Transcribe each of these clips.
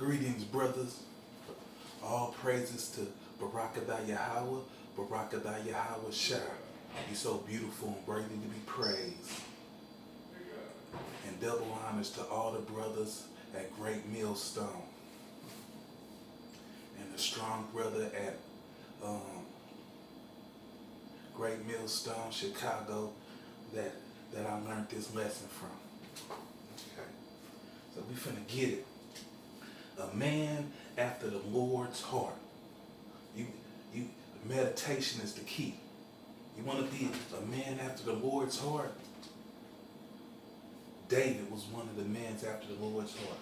Greetings, brothers. All praises to yahawah, yahawah Shah. He's so beautiful and worthy to be praised. And double honors to all the brothers at Great Millstone. And the strong brother at Great Millstone, Chicago, that I learned this lesson from. Okay. So we finna get it. A man after the Lord's heart. Meditation is the key. You want to be a man after the Lord's heart? David was one of the men after the Lord's heart.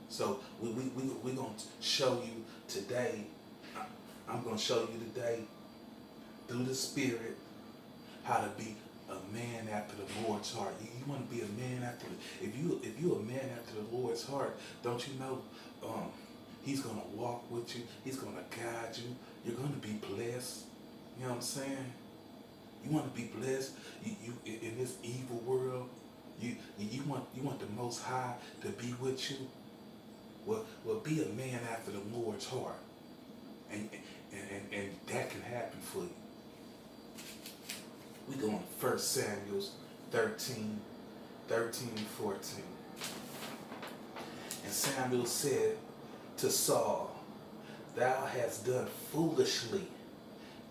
So we're going to show you today, I'm going to show you today, through the Spirit, how to be a man after the Lord's heart. You want to be a man after if you're a man after the Lord's heart, don't you know He's going to walk with you. He's going to guide you. You're going to be blessed. You know what I'm saying? You want to be blessed. You in this evil world. You want the Most High to be with you. Well, be a man after the Lord's heart, and that can happen for you. We go on 1 Samuel 13 and 14. And Samuel said to Saul, "Thou hast done foolishly.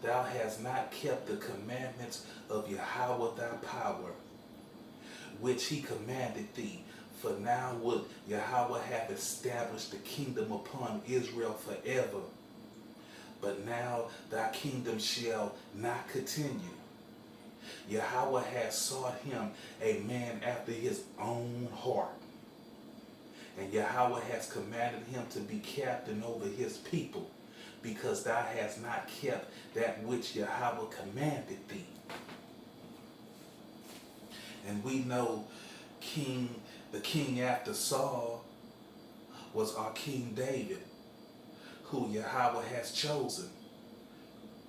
Thou hast not kept the commandments of Yahawah thy power, which he commanded thee. For now would Yahawah have established the kingdom upon Israel forever. But now thy kingdom shall not continue. Yahawah has sought him a man after his own heart. And Yahawah has commanded him to be captain over his people, because thou hast not kept that which Yahawah commanded thee." And we know the king after Saul was our King David, who Yahawah has chosen.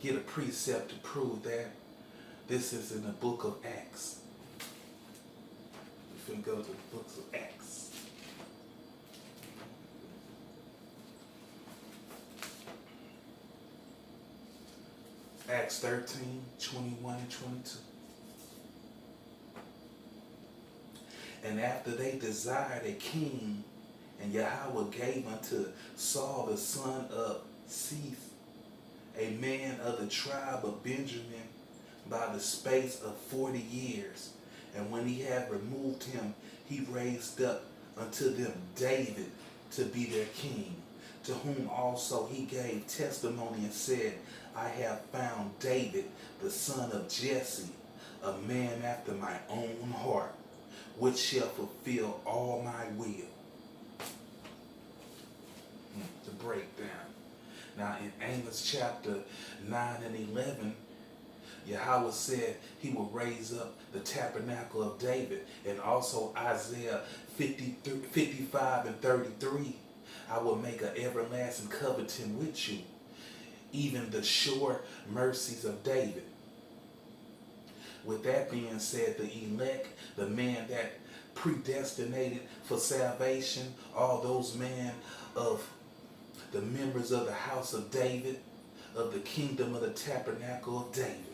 Get a precept to prove that. This is in the book of Acts. We're finna go to the books of Acts. Acts 13, 21 and 22. And after they desired a king, and Yahawah gave unto Saul the son of Cis, a man of the tribe of Benjamin, by the space of 40 years. And when he had removed him, he raised up unto them David to be their king, to whom also he gave testimony and said, "I have found David, the son of Jesse, a man after my own heart, which shall fulfill all my will." To break down. Now in Amos chapter 9 and 11, Yahawah said he will raise up the tabernacle of David. And also Isaiah 55 and 33, "I will make an everlasting covenant with you, even the sure mercies of David." With that being said, the elect, the man that predestinated for salvation, all those men of the members of the house of David, of the kingdom of the tabernacle of David.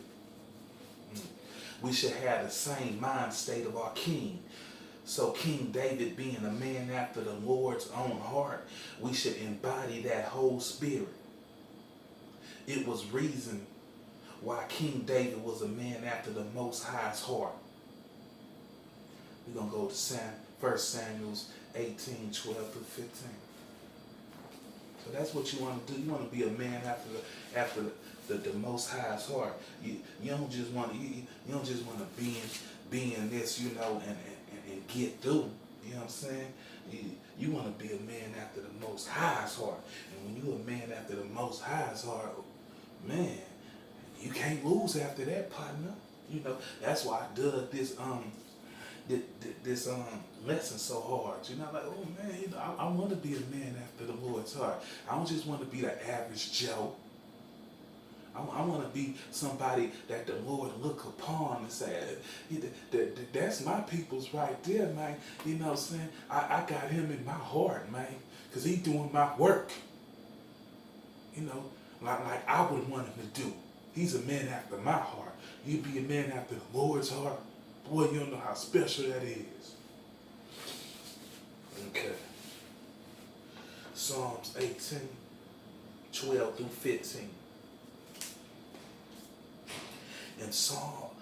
We should have the same mind state of our king. So King David being a man after the Lord's own heart, we should embody that whole spirit. It was reason why King David was a man after the Most High's heart. We're going to go to 1 Samuel 18, 12 through 15. So that's what you want to do. You want to be a man after the Most High's heart. You don't just want to be in this, and get through. You know what I'm saying? You want to be a man after the Most High's heart. And when you're a man after the Most High's heart, man, you can't lose after that, partner. That's why I dug this lesson so hard. Like, oh man, I want to be a man after the Lord's heart. I don't just want to be the average Joe. I want to be somebody that the Lord look upon and say, that's my people's right there, man. You know what I'm saying? I got him in my heart, man, because he doing my work. You know, like I would want him to do. He's a man after my heart. You be a man after the Lord's heart. Boy, you don't know how special that is. Okay. Psalms 18, 12 through 15. And Saul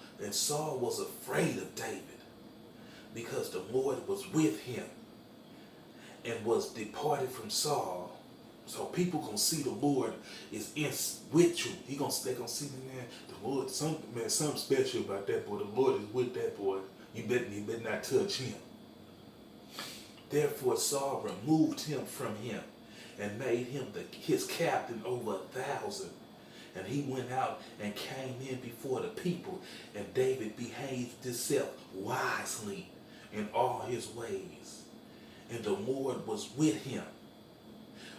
was afraid of David because the Lord was with him and was departed from Saul. So people gonna see the Lord is with you. They gonna see the Lord, something special about that boy. The Lord is with that boy. You better not touch him. Therefore Saul removed him from him and made him his captain over 1,000. And he went out and came in before the people, and David behaved himself wisely in all his ways. And the Lord was with him.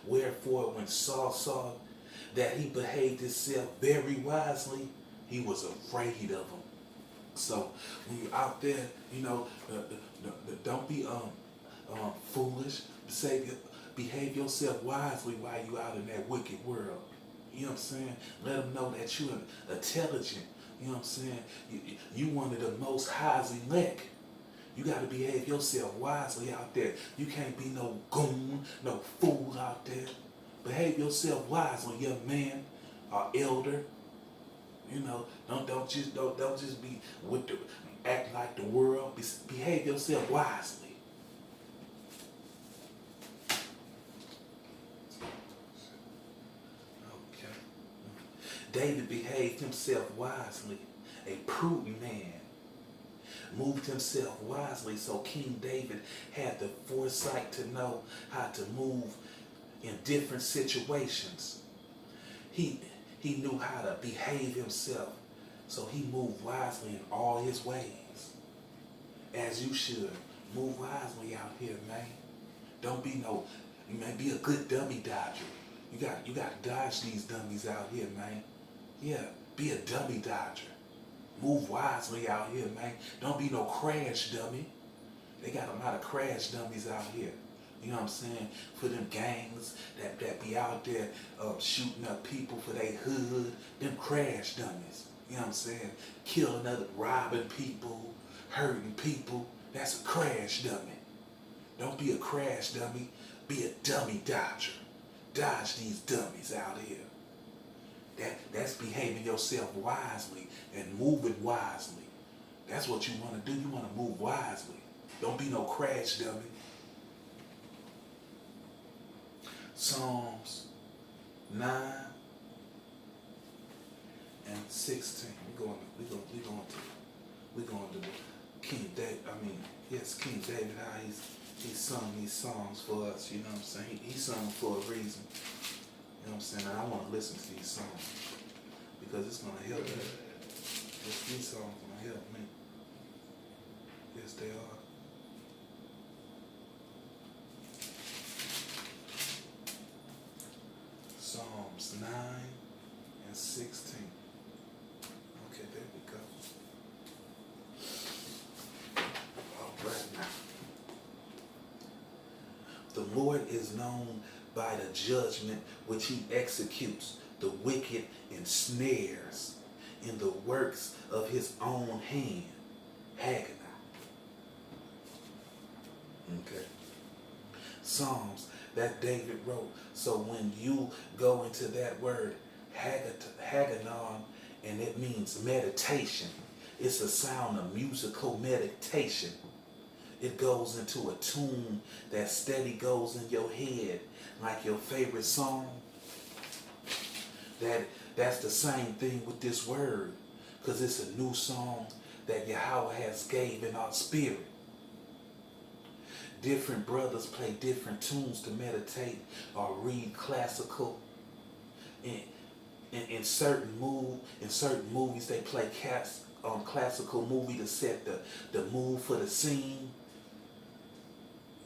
Wherefore, when Saul saw that he behaved himself very wisely, he was afraid of him. So when you're out there, you know, don't be foolish. Behave yourself wisely while you're out in that wicked world. You know what I'm saying? Let them know that you're intelligent. You know what I'm saying? You one of the most high's elect. You got to behave yourself wisely out there. You can't be no goon, no fool out there. Behave yourself wisely, young man or elder. You know, don't just be act like the world. Behave yourself wisely. David behaved himself wisely, a prudent man. Moved himself wisely, so King David had the foresight to know how to move in different situations. He knew how to behave himself, so he moved wisely in all his ways. As you should. Move wisely out here, man. Don't be you may be a good dummy dodger. You got to dodge these dummies out here, man. Yeah, be a dummy dodger. Move wisely out here, man. Don't be no crash dummy. They got a lot of crash dummies out here. You know what I'm saying? For them gangs that be out there shooting up people for their hood. Them crash dummies. You know what I'm saying? Killing other, robbing people, hurting people. That's a crash dummy. Don't be a crash dummy. Be a dummy dodger. Dodge these dummies out here. That's behaving yourself wisely and moving wisely. That's what you want to do. You want to move wisely. Don't be no crash dummy. Psalms 9 and 16. We're going to King David. King David. How he sung these songs for us. You know what I'm saying? He sung them for a reason. You know what I'm saying? And I want to listen to these songs because it's going to help me. These songs are going to help me. Yes, they are. Psalms 9 and 16. Okay, there we go. All right now. The Lord is known by the judgment which he executes. The wicked ensnares in the works of his own hand. Haggai. Okay. Psalms that David wrote. So when you go into that word, Haggadah, and it means meditation. It's a sound of musical meditation. It goes into a tune that steady goes in your head, like your favorite song. That's the same thing with this word, because it's a new song that Yahawah has gave in our spirit. Different brothers play different tunes to meditate or read classical. In certain movies they play classical movie to set the mood for the scene.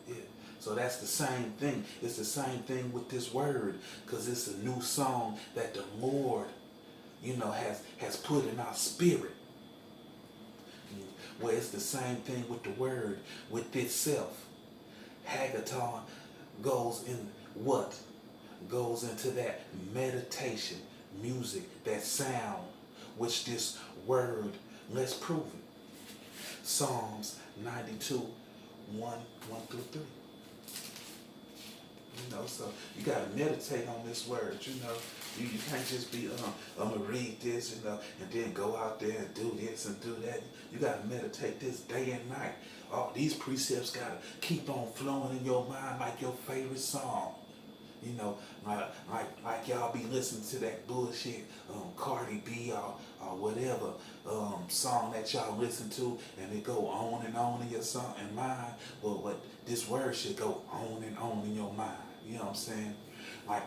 Yeah. So that's the same thing. It's the same thing with this word, because it's a new song that the Lord has put in our spirit. Well, it's the same thing with the word, with itself. Haggaton goes in what? Goes into that meditation, music, that sound, which this word, let's prove it. Psalms 92, 1 through 3. So you got to meditate on this word, You can't just be, I'm going to read this, and then go out there and do this and do that. You got to meditate this day and night. All these precepts got to keep on flowing in your mind like your favorite song. Like y'all be listening to that bullshit Cardi B or whatever song that y'all listen to, and it go on and on in your song and mind. Well, what this word should go on and on in your mind. You know what I'm saying? Like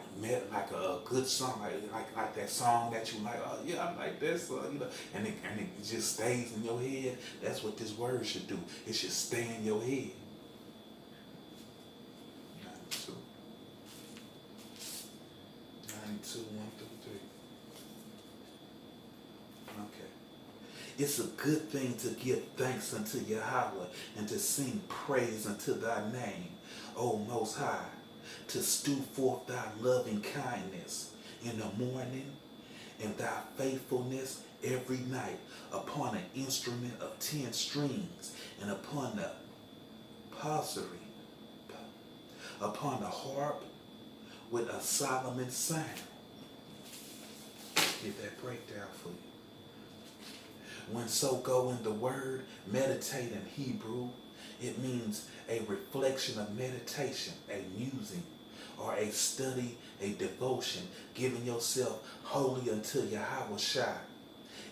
a good song, like that song that you like. Oh yeah, I like that song. And it just stays in your head. That's what this word should do. It should stay in your head. 92, 1 through 3. Okay. It's a good thing to give thanks unto Yahawah and to sing praise unto thy name, O Most High, to stew forth thy loving kindness in the morning and thy faithfulness every night upon an instrument of 10 strings and upon the psaltery, upon the harp with a Solomon sound. Get that breakdown for you. When so go in the word, meditate in Hebrew, it means a reflection of meditation, a musing, or a study, a devotion, giving yourself wholly unto Yahawah Shai.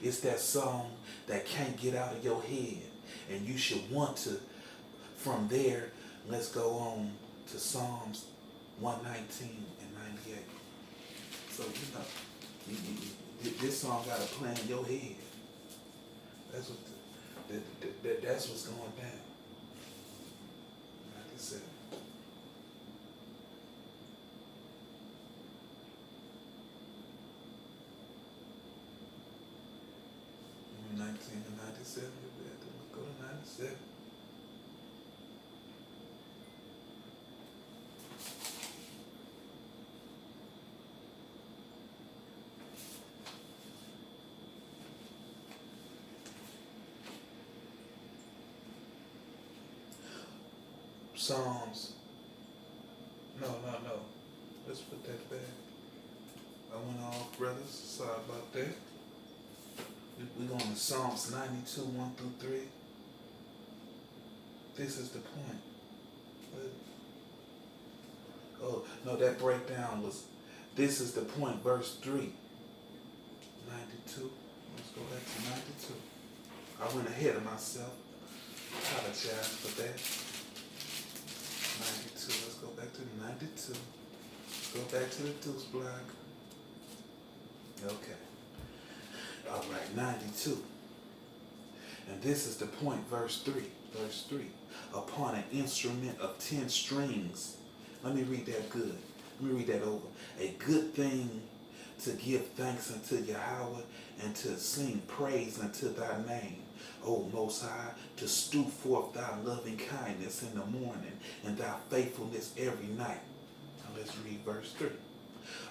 It's that song that can't get out of your head, and you should want to. From there, let's go on to Psalms 119 and 98. So, this song got to play in your head. That's that's what's going down. 97. And 97. Let's go to 97. Psalms. No. Let's put that back. I went off, brothers. Sorry about that. We're going to Psalms 92, 1 through 3. This is the point. Oh, no, that breakdown was, this is the point, verse 3. 92. Let's go back to 92. I went ahead of myself. Apologize for that. 92. Let's go back to 92. Let's go back to the deuce block. Okay. All right, 92. And this is the point, verse 3. Verse 3. Upon an instrument of 10 strings. Let me read that good. Let me read that over. A good thing to give thanks unto Yahawah and to sing praise unto thy name, O Most High, to stew forth thy loving kindness in the morning and thy faithfulness every night. Now let's read verse 3.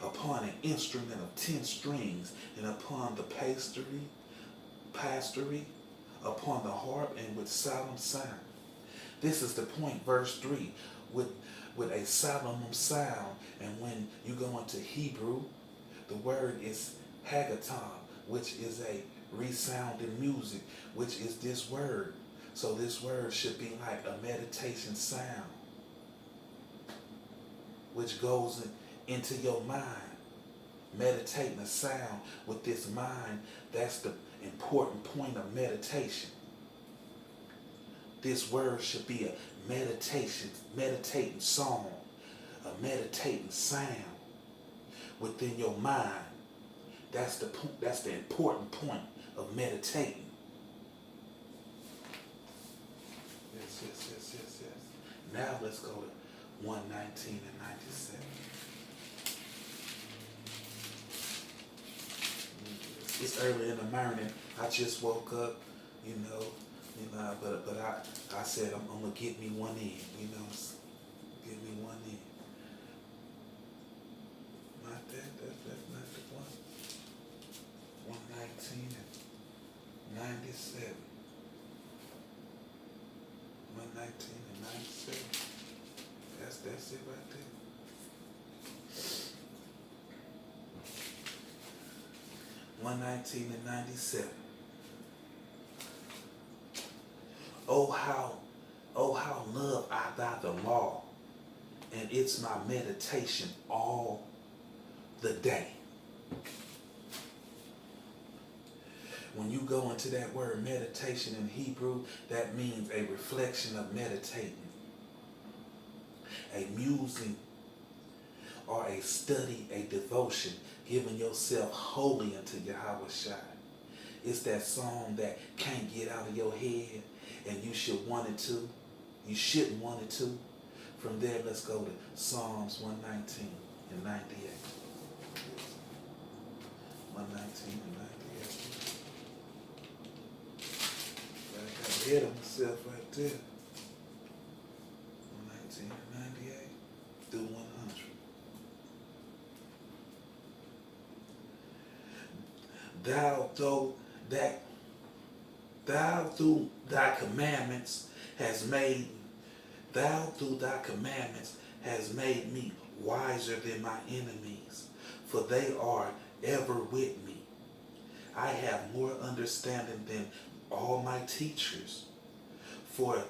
Upon an instrument of 10 strings and upon the pastory, upon the harp and with solemn sound. This is the point, verse 3, with a solemn sound. And when you go into Hebrew, the word is haggaton, which is a resounding music, which is this word. So this word should be like a meditation sound, which goes into your mind. Meditating a sound with this mind, that's the important point of meditation. This word should be a meditating song, a meditating sound within your mind. That's the important point of meditating. Yes. Now let's go to 119 and 97. It's early in the morning. I just woke up, but I said I'm gonna get me one in, get me one in. Not that, that's not the one. 119 and 97. 119 and 97. That's it right there. 119 and 97. Oh how love I thy the law, and it's my meditation all the day. When you go into that word meditation in Hebrew, that means a reflection of meditating, a musing, or a study, a devotion, giving yourself wholly unto Yahawah. It's that song that can't get out of your head and you should want it to. You shouldn't want it to. From there, let's go to Psalms 119 and 98. 119 and 98. I got ahead of myself right there. 119 and 98 through 100. Thou through thy commandments has made me wiser than my enemies, for they are ever with me. I have more understanding than all my teachers, for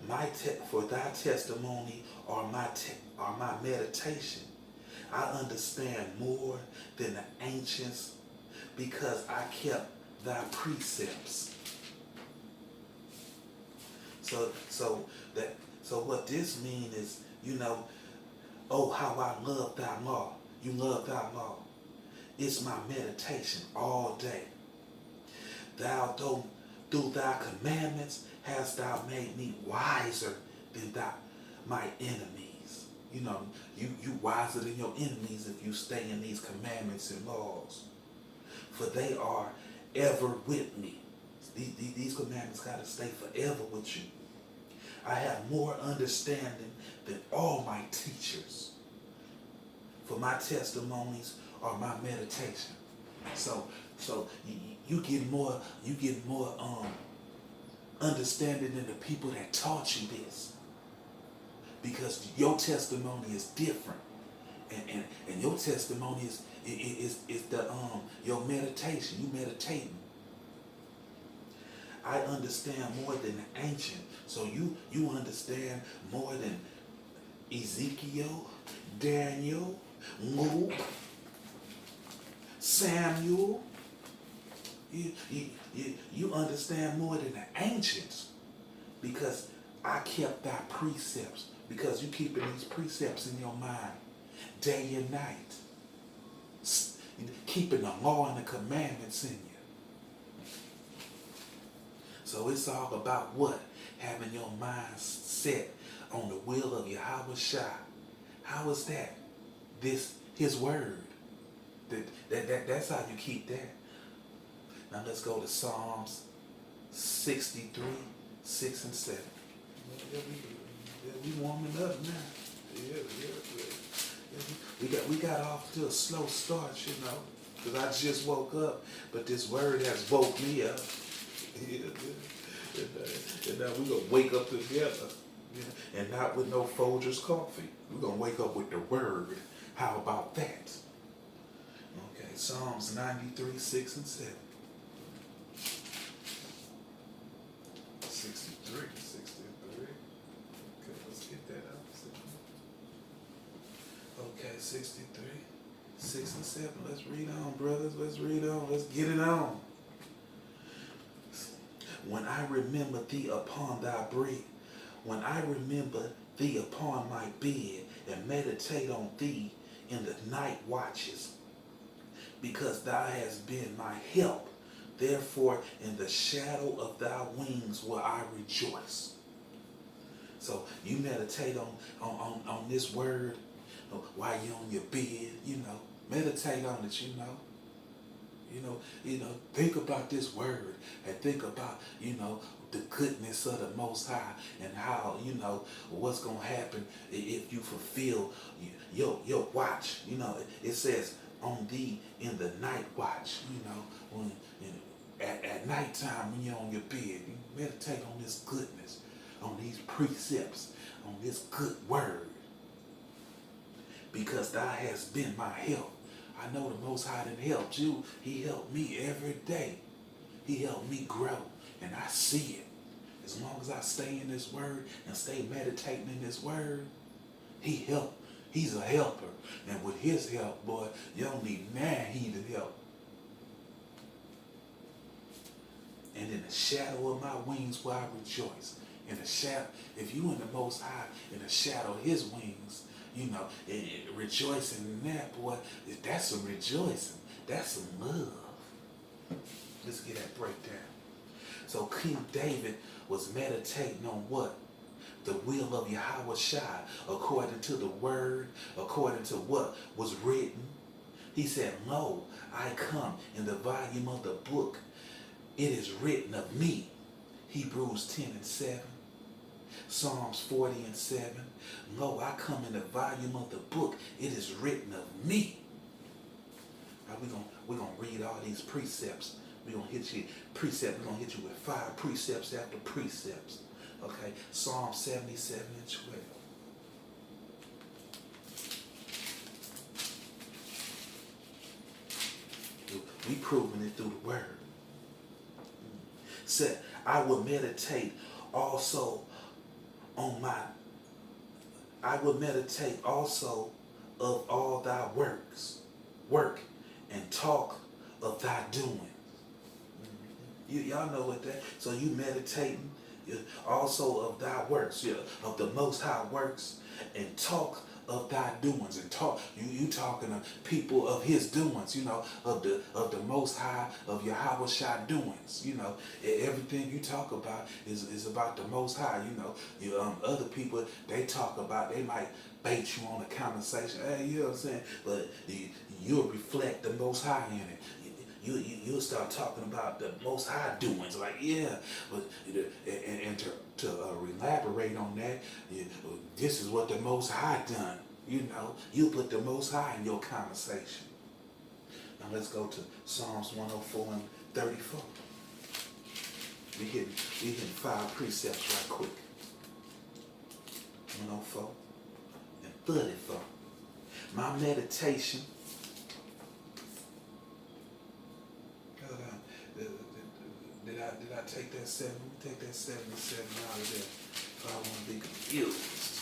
thy testimony are my meditation. I understand more than the ancients, because I kept thy precepts. So what this means is, oh, how I love thy law. You love thy law. It's my meditation all day. Thou through thy commandments hast thou made me wiser than my enemies. You wiser than your enemies if you stay in these commandments and laws. For they are ever with me. These commandments got to stay forever with you. I have more understanding than all my teachers, for my testimonies are my meditation. So you get more understanding than the people that taught you this, because your testimony is different, and your testimony is your meditation. You meditating. I understand more than the ancient. So you understand more than Ezekiel, Daniel, Luke, Samuel. You understand more than the ancients, because I kept thy precepts, because you keeping these precepts in your mind day and night. Keeping the law and the commandments in you. So it's all about what? Having your mind set on the will of Yahawah. How is that? His word. That's how you keep that. Now let's go to Psalms 63, 6 and 7. We warming up now. Yeah. We got off to a slow start, because I just woke up, but this word has woke me up. And now we're going to wake up together, and not with no Folgers coffee. We're going to wake up with the word. How about that? Okay, Psalms 93, 6 and 7. 63. Okay, let's get that out. Okay, 63, 6 and 7. Let's read on, brothers. Let's read on. Let's get it on. When I remember thee upon thy bread, when I remember thee upon my bed, and meditate on thee in the night watches, because thou hast been my help. Therefore, in the shadow of thy wings will I rejoice. So you meditate on this word while you're on your bed, meditate on it, Think about this word and think about, the goodness of the Most High and how, what's going to happen if you fulfill your watch. It says on thee in the night watch, when at nighttime when you're on your bed, you meditate on this goodness, on these precepts, on this good word. Because thou hast been my help. I know the Most High didn't help you. He helped me every day. He helped me grow. And I see it. As long as I stay in this word and stay meditating in this word, he helped. He's a helper. And with his help, boy, you don't need man heathen help. And in the shadow of my wings will I rejoice. In the shadow, if you in the Most High, in the shadow of his wings, rejoicing in that, boy, that's some rejoicing. That's some love. Let's get that breakdown. So King David was meditating on what? The will of Yahawah, according to the word, according to what was written. He said, lo, I come in the volume of the book. It is written of me. Hebrews 10:7. Psalms 40:7. Lo, I come in the volume of the book. It is written of me. Now we're gonna read all these precepts. We're gonna hit you with 5 precepts after precepts. Okay, Psalm 77:12. We proving it through the word. Said, I will meditate also of all thy work, and talk of thy doing. Y'all know what that. So you meditating also of thy works, of the Most High works, and talk of thy doings, and talk. You talking to people of his doings, of the Most High, of Yahawah doings. Everything you talk about is about the Most High. Other people they might bait you on a conversation. Hey, you know what I'm saying? But you'll reflect the Most High in it. You'll start talking about the Most High doings, like but and to elaborate on that, this is what the Most High done. You put the Most High in your conversation. Now let's go to Psalms 104:34. We hitting 5 precepts right quick. 104:34. My meditation. Did I take that 7? Let me take that 77 out of there. If I want to be confused.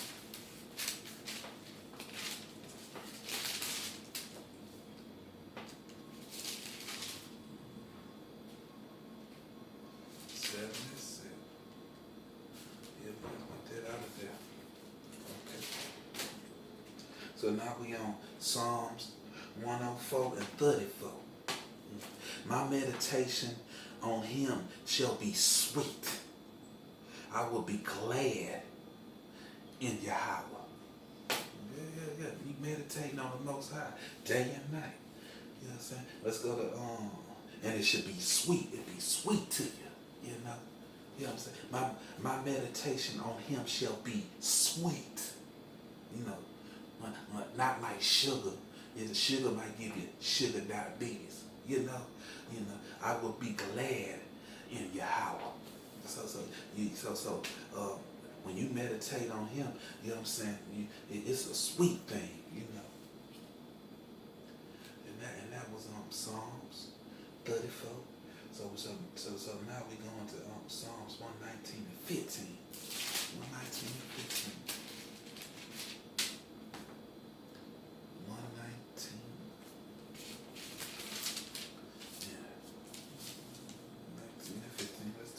Get that out of there. Okay. So now we on Psalms 104:34. My meditation on him shall be sweet. I will be glad in Yahawah. Yeah. You meditating on the Most High day and night. You know what I'm saying? Let's go to and it should be sweet. It be sweet to you. You know what I'm saying? My meditation on him shall be sweet. Not like sugar. The sugar might give you sugar diabetes. I will be glad in Yahawah. So when you meditate on him, you know what I'm saying? It's a sweet thing, And that was Psalms 34. So now we're going to Psalms 119:15. 119:15. 119.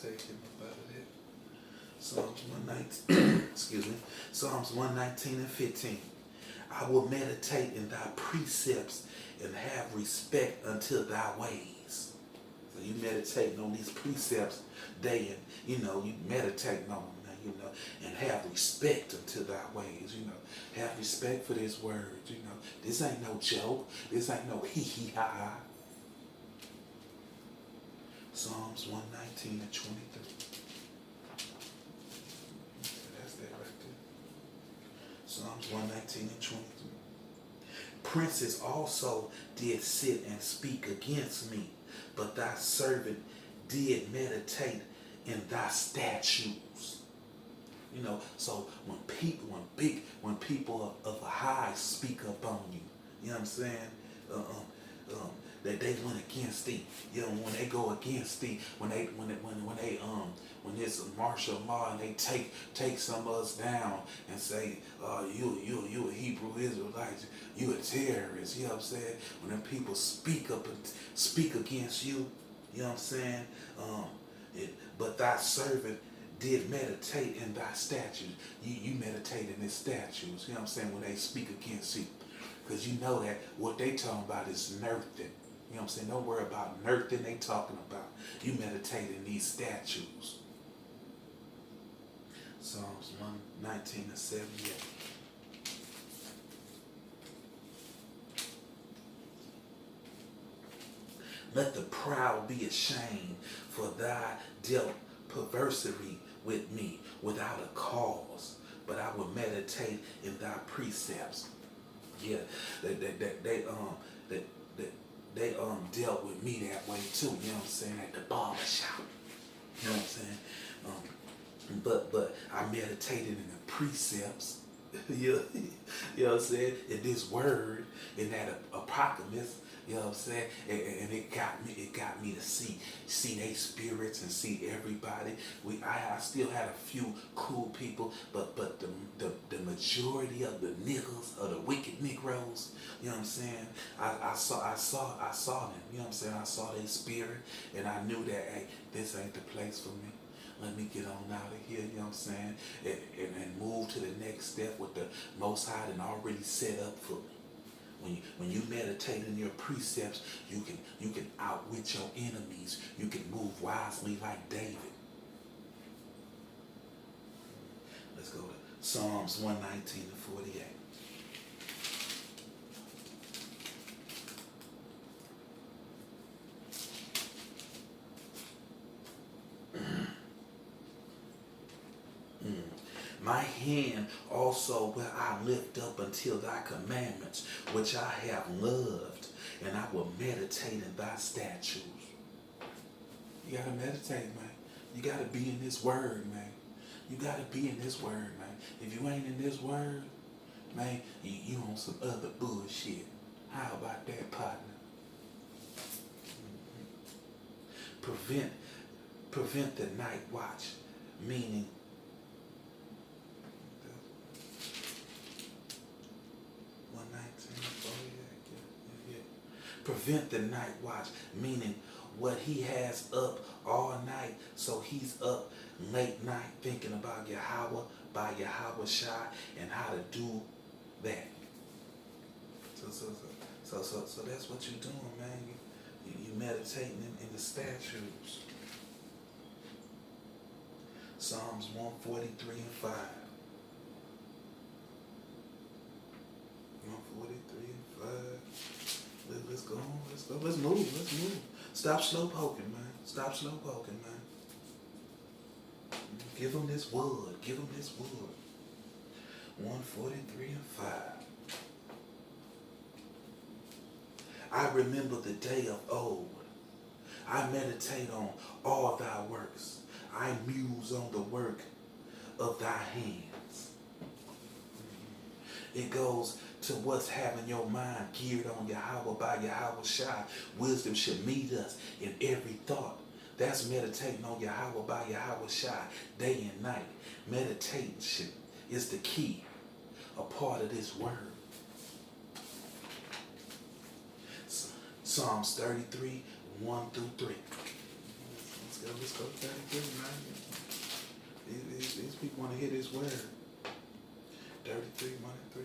Take him up out of there. Psalms 119. Excuse me. Psalms 119:15. I will meditate in thy precepts and have respect unto thy ways. So you meditating on these precepts day and you meditating on them, and have respect unto thy ways. Have respect for this word. This ain't no joke. This ain't no hee hee ha ha. Psalms 119 and 23. That's that right there. Psalms 119 and 23. Princes also did sit and speak against me, but thy servant did meditate in thy statutes. You know, so when people of a high speak up on you, you know what I'm saying? That they went against thee. You know, when they go against thee, when it's martial law and they take some of us down and say, you a Hebrew Israelite, you a terrorist, you know what I'm saying? When them people speak up and speak against you, you know what I'm saying? But thy servant did meditate in thy statutes. You meditate in his statutes, you know what I'm saying, when they speak against you. Because you know that what they talking about is nothing. You know what I'm saying? Don't worry about nothing they talking about. You meditate in these statutes. Psalms 119 and 78. Let the proud be ashamed, for thy dealt perversely with me without a cause. But I will meditate in thy precepts. Yeah, they dealt with me that way too, you know what I'm saying, at the barber shop. You know what I'm saying? But I meditated in the precepts, you know what I'm saying, in this word, in that apocalypse, you know what I'm saying? And it got me to see their spirits and see everybody. I still had a few cool people, but the majority of the niggas, or the wicked Negroes, you know what I'm saying? I saw them, you know what I'm saying? I saw their spirit, and I knew that, hey, this ain't the place for me. Let me get on out of here, you know what I'm saying? And move to the next step with the Most High and already set up for me. When you meditate in your precepts, you can outwit your enemies. You can move wisely like David. Let's go to Psalms 119 and 48. My hand also will I lift up until thy commandments, which I have loved, and I will meditate in thy statutes. You gotta meditate, man. You gotta be in this word, man. You gotta be in this word, man. If you ain't in this word, man, you on some other bullshit. How about that, partner? Prevent the night watch, meaning prevent the night watch, meaning what he has up all night, so he's up late night thinking about Yahawah by Yahawah Shai and how to do that. So that's what you're doing, man. You meditating in the statutes. Psalms 143 and 5. 143 and 5. Let's go on, let's move. Stop slow poking, man. Stop slow poking, man. Give them this wood. 143 and 5. I remember the day of old. I meditate on all thy works. I muse on the work of thy hands. It goes to what's having your mind geared on Yahawah by Yahawah Shai. Wisdom should meet us in every thought. That's meditating on Yahawah by Yahawah Shai day and night. Meditation is the key, a part of this word. Psalms 33, 1 through 3. Let's go 33, man. These people want to hear this word. 33, 1 and 3.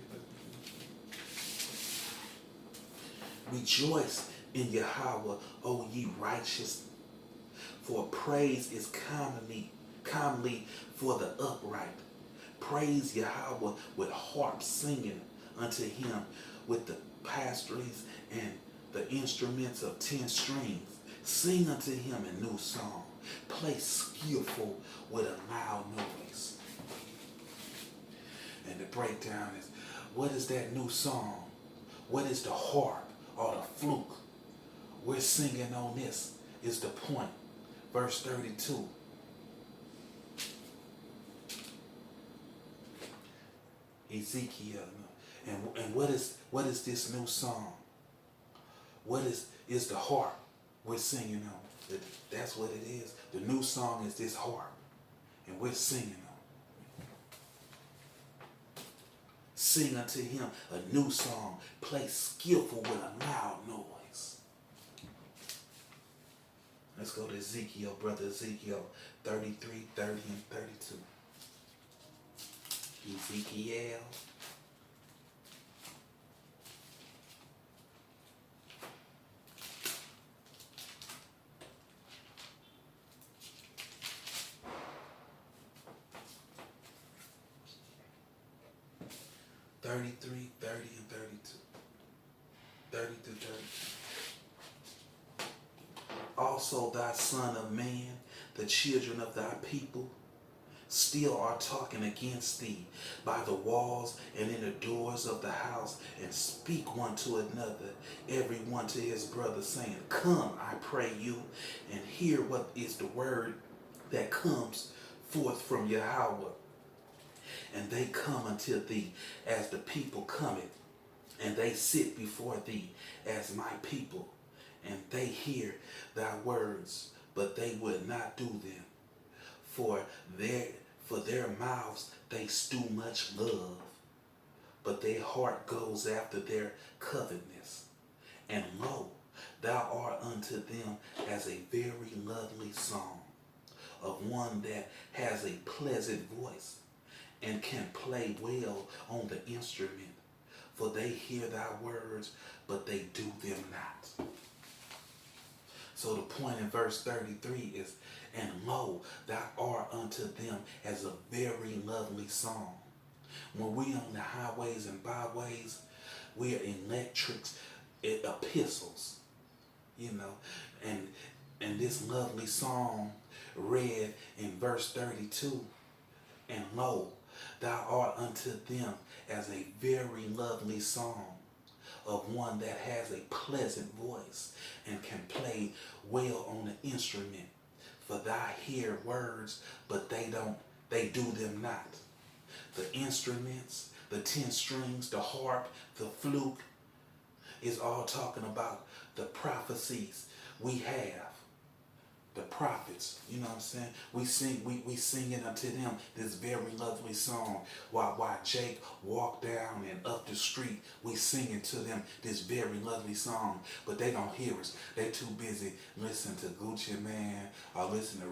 Rejoice in Yahawah, O ye righteous, for praise is commonly for the upright. Praise Yahawah with harp singing unto him with the pastries and the instruments of 10 strings. Sing unto him a new song. Play skillful with a loud noise. And the breakdown is, what is that new song? What is the harp or the fluke? We're singing on this is the point. Verse 32. Ezekiel. And what is this new song? What is the harp we're singing on? That's what it is. The new song is this harp. And we're singing on. Sing unto him a new song. Play skillful with a loud noise. Let's go to Ezekiel, brother Ezekiel 33, 30, and 32. Ezekiel. Thirty-three, 30, and 32. 30 through 32. Also thy son of man, the children of thy people, still are talking against thee by the walls and in the doors of the house, and speak one to another, every one to his brother, saying, Come, I pray you, and hear what is the word that comes forth from Yahawah. And they come unto thee as the people cometh, and they sit before thee as my people, and they hear thy words, but they would not do them. For their mouths they stew much love, but their heart goes after their covetousness. And lo, thou art unto them as a very lovely song of one that has a pleasant voice, and can play well on the instrument. For they hear thy words, but they do them not. So the point in verse 33 is, and lo, thou art unto them as a very lovely song. When we on the highways and byways, we are electrics, epistles, and this lovely song read in verse 32, and lo, thou art unto them as a very lovely song of one that has a pleasant voice and can play well on the instrument. For thou hear words, but they do them not. The instruments, the 10 strings, the harp, the flute, is all talking about the prophecies we have. The prophets, you know what I'm saying? We singing unto them this very lovely song. While Jake walked down and up the street, we singing to them this very lovely song. But they don't hear us. They too busy listening to Gucci Man or listening to